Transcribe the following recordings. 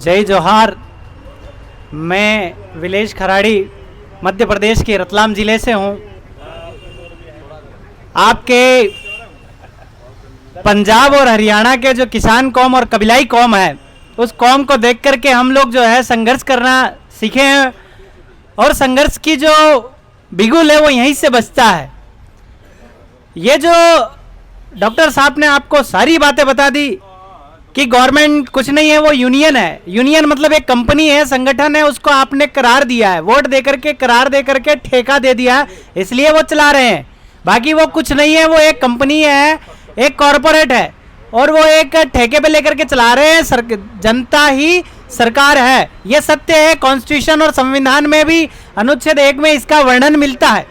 जय जोहार। मैं विलेज खराड़ी मध्य प्रदेश के रतलाम ज़िले से हूँ। आपके पंजाब और हरियाणा के जो किसान कौम और कबीलाई कौम है, उस कौम को देख करके हम लोग जो है संघर्ष करना सीखे हैं और संघर्ष की जो बिगुल है वो यहीं से बचता है। ये जो डॉक्टर साहब ने आपको सारी बातें बता दी कि गवर्नमेंट कुछ नहीं है, वो यूनियन है। यूनियन मतलब एक कंपनी है, संगठन है, उसको आपने करार दिया है, वोट दे करके करार दे करके ठेका दे दिया है, इसलिए वो चला रहे हैं। बाकी वो कुछ नहीं है, वो एक कंपनी है, एक कॉरपोरेट है और वो एक ठेके पे लेकर के चला रहे हैं। जनता ही सरकार है, ये सत्य है। कॉन्स्टिट्यूशन और संविधान में भी अनुच्छेद 1 में इसका वर्णन मिलता है।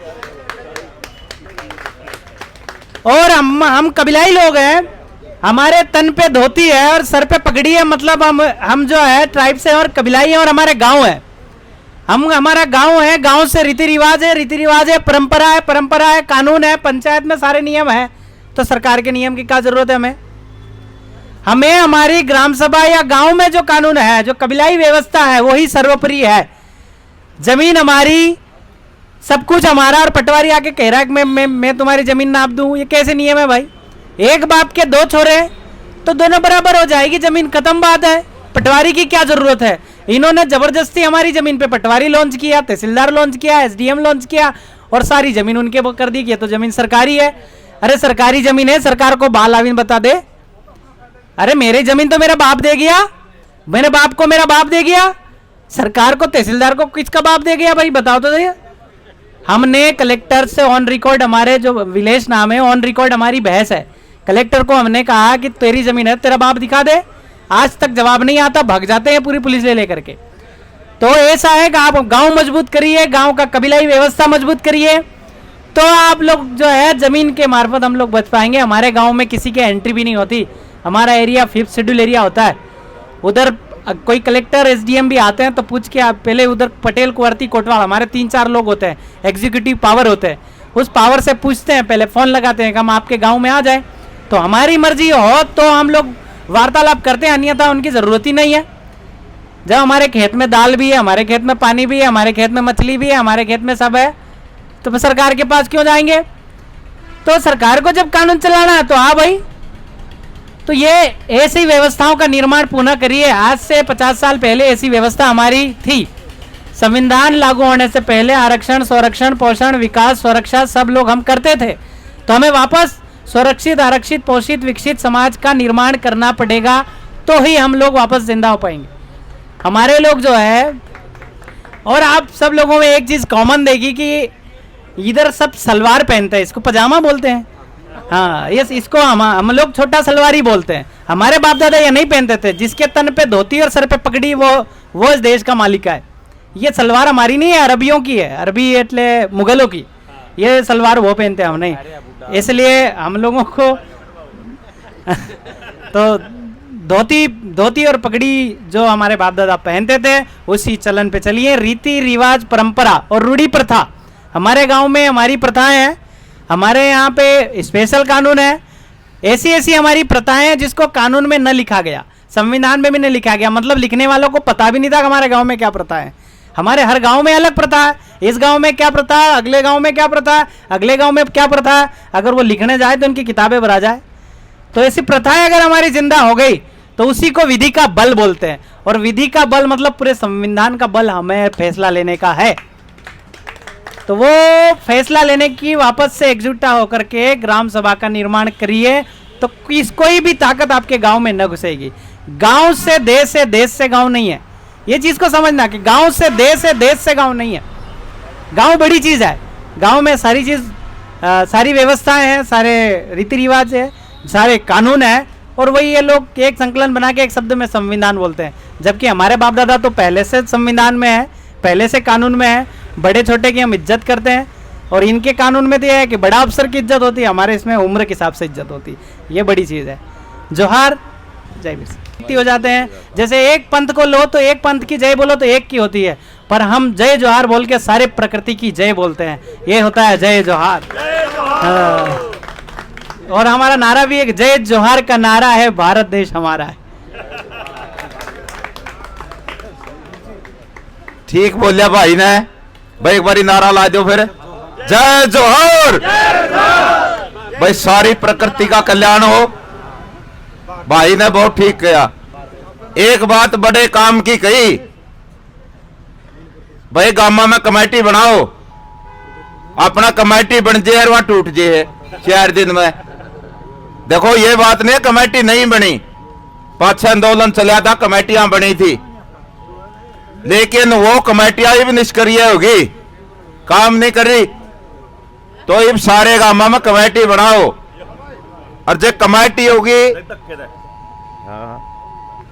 और हम कबीलाई लोग हैं, हमारे तन पे धोती है और सर पे पगड़ी है, मतलब हम जो है ट्राइब से और कबीलाई है और हमारे गांव है। हमारा गांव है, गांव से रीति रिवाज है, परंपरा है, कानून है, पंचायत में सारे नियम है। तो सरकार के नियम की क्या जरूरत है हमें हमारी ग्राम सभा या गांव में जो कानून है, जो कबीलाई व्यवस्था है, वही सर्वोपरि है। जमीन हमारी, सब कुछ हमारा, और पटवारी आके कह रहा है कि मैं तुम्हारी जमीन नाप दूं, ये कैसे नियम है भाई? एक बाप के 2 छोरे तो दोनों बराबर हो जाएगी जमीन, खत्म बात है। पटवारी की क्या जरूरत है? इन्होंने जबरदस्ती हमारी जमीन पे पटवारी लॉन्च किया, तहसीलदार लॉन्च किया, एसडीएम लॉन्च किया और सारी जमीन उनके वो कर दी कि तो जमीन सरकारी है। अरे सरकारी जमीन है, सरकार को बालावीन बता दे। अरे मेरी जमीन तो मेरा बाप दे गया, मेरे बाप को मेरा बाप दे गया, सरकार को, तहसीलदार को किसका बाप दे गया भाई? बताओ तो सही। हमने कलेक्टर से ऑन रिकॉर्ड, हमारे जो विलेज नाम है, ऑन रिकॉर्ड हमारी बहस है। कलेक्टर को हमने कहा कि तेरी जमीन है, तेरा बाप दिखा दे। आज तक जवाब नहीं आता, भाग जाते हैं पूरी पुलिस ले लेकर के। तो ऐसा है कि आप गांव मजबूत करिए, गांव का कबीलाई व्यवस्था मजबूत करिए, तो आप लोग जो है जमीन के मार्फत हम लोग बच पाएंगे। हमारे गांव में किसी के एंट्री भी नहीं होती। हमारा एरिया 5th शेड्यूल एरिया होता है। उधर कोई कलेक्टर एसडीएम भी आते हैं तो पूछ के आप पहले उधर पटेल कुंवरती कोटवाल, हमारे 3-4 लोग होते हैं, एग्जीक्यूटिव पावर होते हैं, उस पावर से पूछते हैं, पहले फ़ोन लगाते हैं कि हम आपके गांव में आ जाएं। तो हमारी मर्जी हो तो हम लोग वार्तालाप करते हैं, अन्यथा उनकी ज़रूरत ही नहीं है। जब हमारे खेत में दाल भी है, हमारे खेत में पानी भी है, हमारे खेत में मछली भी है, हमारे खेत में सब है, तो सरकार के पास क्यों जाएंगे? तो सरकार को जब कानून चलाना है तो हाँ भाई, तो ये ऐसी व्यवस्थाओं का निर्माण पुनः करिए। आज से 50 साल पहले ऐसी व्यवस्था हमारी थी। संविधान लागू होने से पहले आरक्षण, संरक्षण, पोषण, विकास, सुरक्षा सब लोग हम करते थे। तो हमें वापस सुरक्षित, आरक्षित, पोषित, विकसित समाज का निर्माण करना पड़ेगा, तो ही हम लोग वापस जिंदा हो पाएंगे। हमारे लोग जो है, और आप सब लोगों में एक चीज़ कॉमन देगी कि इधर सब सलवार पहनते हैं, इसको पजामा बोलते हैं। हाँ, यस, इसको हम लोग छोटा सलवार ही बोलते हैं। हमारे बाप दादा ये नहीं पहनते थे। जिसके तन पे धोती और सर पे पगड़ी, वो इस देश का मालिक है। ये सलवार हमारी नहीं है, अरबियों की है, अरबी एटले मुगलों की। ये सलवार वो पहनते हैं, हम नहीं। इसलिए हम लोगों को तो धोती और पगड़ी जो हमारे बाप दादा पहनते थे, उसी चलन पे चलिए। रीति रिवाज, परंपरा और रूढ़ी प्रथा, हमारे गांव में हमारी प्रथाएं हैं। हमारे यहाँ पे स्पेशल कानून है। ऐसी हमारी प्रथाएं हैं जिसको कानून में न लिखा गया, संविधान में भी नहीं लिखा गया। मतलब लिखने वालों को पता भी नहीं था कि हमारे गांव में क्या प्रथा है। हमारे हर गांव में अलग प्रथा है। इस गांव में क्या प्रथा है, अगले गांव में क्या प्रथा है, अगले गांव में क्या प्रथा है। अगर वो लिखने जाए तो उनकी किताबें भरा जाए। तो ऐसी प्रथाएं अगर हमारी जिंदा हो गई तो उसी को विधि का बल बोलते हैं। और विधि का बल मतलब पूरे संविधान का बल हमें फैसला लेने का है। तो वो फैसला लेने की वापस से एकजुटता होकर के ग्राम सभा का निर्माण करिए, तो कोई भी ताकत आपके गांव में न घुसेगी। गांव से देश है, देश से गांव नहीं है। ये चीज को समझना कि गांव से देश है, देश से गांव नहीं है। गांव बड़ी चीज है। गांव में सारी चीज, सारी व्यवस्थाएं हैं, सारे रीति रिवाज है, सारे कानून है, और वही ये लोग एक संकलन बना के एक शब्द में संविधान बोलते हैं। जबकि हमारे बाप दादा तो पहले से संविधान में है, पहले से कानून में है। बड़े छोटे की हम इज्जत करते हैं, और इनके कानून में तो यह है कि बड़ा अफसर की इज्जत होती है, हमारे इसमें उम्र के हिसाब से इज्जत होती है। ये बड़ी चीज़ है। जोहार, जय वीर हो जाते हैं। जैसे एक पंथ को लो तो एक पंथ की जय बोलो तो एक की होती है, पर हम जय जोहार बोल के सारे प्रकृति की जय बोलते हैं। ये होता है जय जोहार। और हमारा नारा भी एक जय जोहार का नारा है, भारत देश हमारा है। ठीक बोलिया भाई ने। भाई एक बारी नारा ला दो फिर, जय जोहर। भाई सारी प्रकृति का कल्याण हो। भाई ने बहुत ठीक किया। एक बात बड़े काम की कही, भाई गामा में कमेटी बनाओ, अपना कमेटी बन जाए वहां टूट जाए 4 दिन में। देखो ये बात नहीं कमेटी नहीं बनी, 5-6 आंदोलन चला था, कमेटियां बनी थी, लेकिन वो कमेटियां भी निष्क्रिय होगी, काम नहीं कर रही। तो अब सारे गांव में कमेटी बनाओ, और जो कमेटी होगी,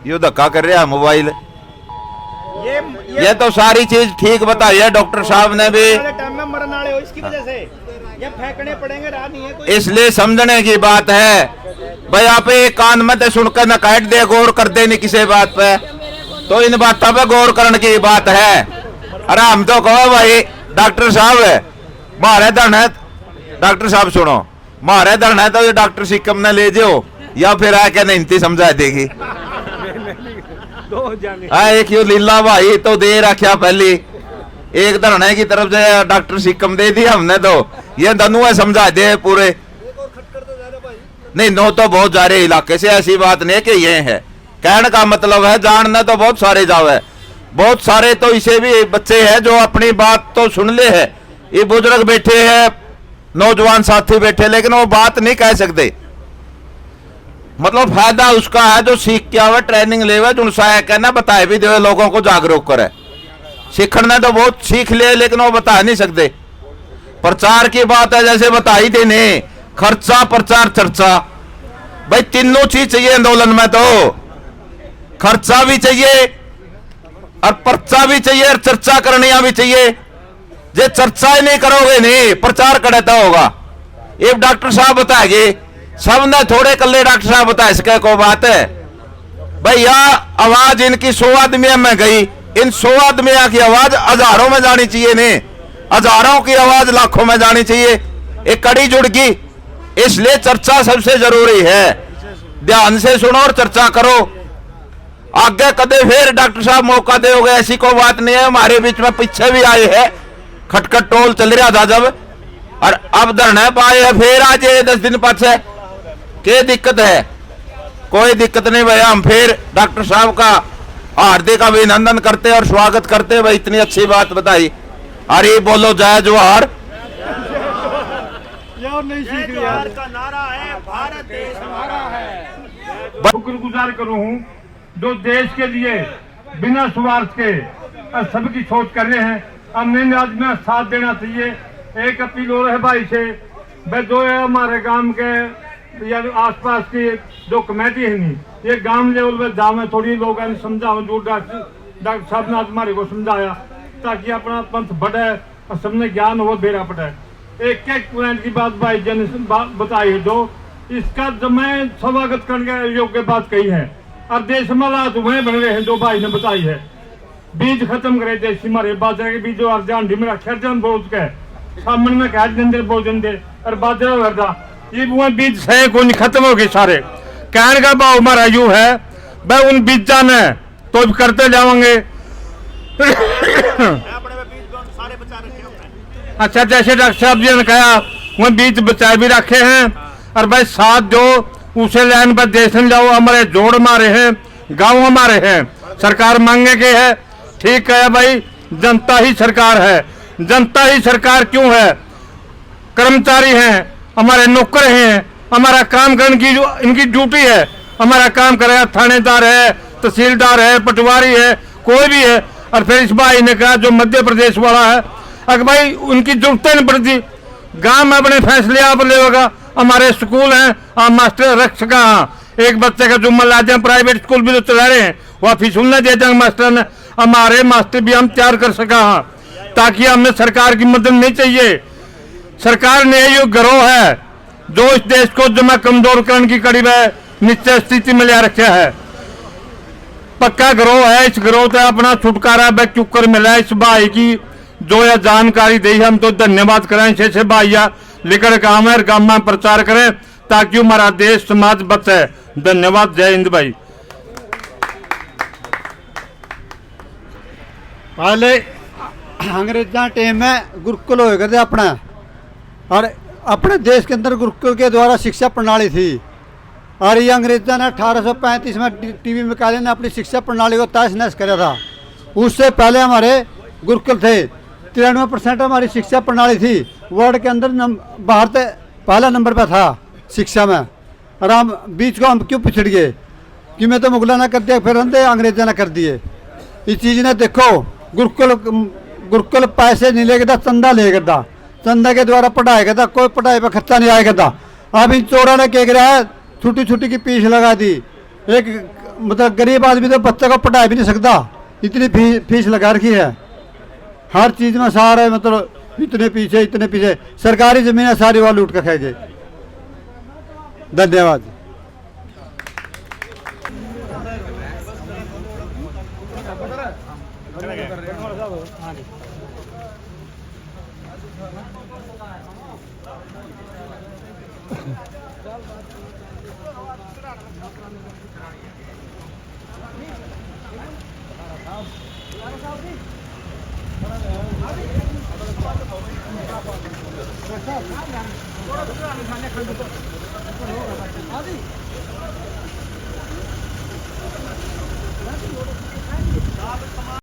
ये धक्का कर रहा मोबाइल। ये तो सारी चीज ठीक बताई है डॉक्टर साहब ने भी। टाइम में मरने वाले हो इसकी वजह से, ये फेंकने पड़ेंगे, राह नहीं है कोई। इसलिए समझने की बात है भाई, आप एक कान में तो सुनकर न काट दे, गौर कर दे नहीं किसी बात पे, तो इन बातों पे गौर करने की बात है। अरे हम तो कहो भाई डॉक्टर साहब है मारे धन है, डॉक्टर साहब सुनो, मारे धन है तो ये डॉक्टर सिक्कम ने ले जाओ, या फिर आके नहीं समझा देगी। एक यू लीला भाई तो दे रखा पहली, एक धरने की तरफ से डॉक्टर सिक्कम दे दी हमने, तो ये दोनों समझा दे पूरे। नहीं नो तो बहुत जा रहे इलाके से, ऐसी बात नहीं कि ये है, कहने का मतलब है जानना तो बहुत सारे जावे, बहुत सारे तो इसे भी बच्चे हैं जो अपनी बात तो सुन ले है, ये बुजुर्ग बैठे हैं, नौजवान साथी बैठे, लेकिन वो बात नहीं कह सकते। मतलब फायदा उसका है जो सीख के आवे, ट्रेनिंग लेवे, जो कहना बताए भी दे, लोगों को जागरूक करे। सीखने तो बहुत सीख ले, लेकिन वो बता नहीं सकते। प्रचार की बात है, जैसे बताई देने, खर्चा प्रचार चर्चा, भाई तीनों चीज चाहिए आंदोलन में। तो खर्चा भी चाहिए और पर्चा भी चाहिए और चर्चा करनिया भी चाहिए। जे चर्चा ही नहीं करोगे नहीं प्रचार करे तो होगा। ये डॉक्टर साहब बताएंगे, सबने थोड़े कल्ले डॉक्टर साहब बता सके को बात है भाई। यह आवाज इनकी 100 आदमियों में गई, इन 100 आदमियों की आवाज हजारों में जानी चाहिए, नहीं हजारों की आवाज लाखों में जानी चाहिए। एक कड़ी जुड़ गई, इसलिए चर्चा सबसे जरूरी है। ध्यान से सुनो और चर्चा करो। आगे कदे फिर डॉक्टर साहब मौका दोगे ऐसी कोई बात नहीं है। हमारे बीच में पीछे भी आए हैं, खटखट टोल चल रहा था जब, और अब धरने पाए है फिर आज 10 दिन पाछे। क्या दिक्कत है? कोई दिक्कत नहीं भैया, हम फिर डॉक्टर साहब का हार्दिक अभिनंदन करते और स्वागत करते। भाई इतनी अच्छी बात बताई। अरे बोलो जय जोहार। का नारा है, भारत देश हमारा है। शुक्रगुजार करूं हूं जो देश के लिए बिना स्वार्थ के सबकी सोच कर रहे हैं। हमने आज में साथ देना चाहिए। एक अपील हो रहा है भाई से, भाई जो है हमारे गांव के या आसपास की जो कमेटी है नहीं, ये गांव लेवल पे जावे, थोड़ी लोग समझाओ, जो डॉक्टर साहब ने आज हमारे को समझाया, ताकि अपना पंथ बढ़े और सबने ज्ञान हो बेरा पड़े। एक एक पॉइंट की बात भाई जन बताई है, जो इसका जो मैं स्वागत करने योग्य बात कही है। और देश में हालात वह बन रहे हैं जो भाई ने बताई है। बीज खत्म करे देश हमारे बाजरे के बीज और जान में खर्चन बोझ के सामने में कह देंगे बोझ देंगे और बाजरा वर्दा ये वो बीज से कोई खत्म हो गए सारे। कहने का भाव हमारा यू है, भाई उन बीजा ने तो करते जाओगे। अच्छा जैसे डॉक्टर साहब जी ने कहा वो बीज बचाए भी रखे हैं, और भाई साथ जो उसे लाइन पर देश में जाओ, हमारे जोड़ हमारे हैं, गांव हमारे हैं, सरकार मांगे के है। ठीक है भाई, जनता ही सरकार है। जनता ही सरकार क्यों है? कर्मचारी हैं, हमारे नौकर हैं, हमारा काम करने की जो इनकी ड्यूटी है, हमारा काम करेगा। थानेदार है, तहसीलदार है, पटवारी है, कोई भी है। और फिर इस भाई ने कहा जो मध्य प्रदेश वाला है, अगर भाई उनकी जरूरतें नहीं पड़ती, गांव में अपने फैसले आप लेगा। हमारे स्कूल हैं, आप मास्टर रख सका, एक बच्चे का जुम्मा ला जाए, प्राइवेट स्कूल भी तो चला रहे हैं, वह फीस न दे देंगे मास्टर ने, हमारे मास्टर भी हम तैयार कर सका, ताकि हमें सरकार की मदद नहीं चाहिए। सरकार ने ये गिरोह है जो इस देश को जमा कमजोर करने की कड़ी में निश्चित स्थिति में ले रखा है। पक्का गिरोह है, इस गिरोह से अपना छुटकारा चुकर मिला। इस भाई की जो यह जानकारी दी, हम तो धन्यवाद करें। से भाइया लेकर काम है, गांव में प्रचार करें ताकि हमारा देश समाज बचे। धन्यवाद। जय हिंद भाई। पहले अंग्रेजा टाइम में गुरुकुल हो गए थे अपना, और अपने देश के अंदर गुरुकुल के द्वारा शिक्षा प्रणाली थी। और ये अंग्रेजा ने 1835 में टीवी मैकाले ने अपनी शिक्षा प्रणाली को तहस नहस करा था। उससे पहले हमारे गुरुकुल थे। 93% हमारी शिक्षा प्रणाली थी, वर्ल्ड के अंदर भारत पहला नंबर पर था शिक्षा में। और हम बीच को हम क्यों पिछड़ गए? कि मैं तो मुगला ना कर दिया, फिर हम अंग्रेजा ने कर दिए। इस चीज़ ने देखो, गुरुकुल पैसे नहीं लेगा था, चंदा लेगा था, चंदा के द्वारा पढ़ाएगा था, कोई पढ़ाई पर खर्चा नहीं आएगा था। अब इन चोरों ने क्या करा है, छोटी छोटी की फीस लगा दी। एक मतलब गरीब आदमी तो बच्चे को पढ़ा भी नहीं सकता, इतनी फीस लगा रखी है। हर चीज़ में सारे मतलब इतने पीछे सरकारी ज़मीनें सारी वाले लूट कर खाएंगे। धन्यवाद।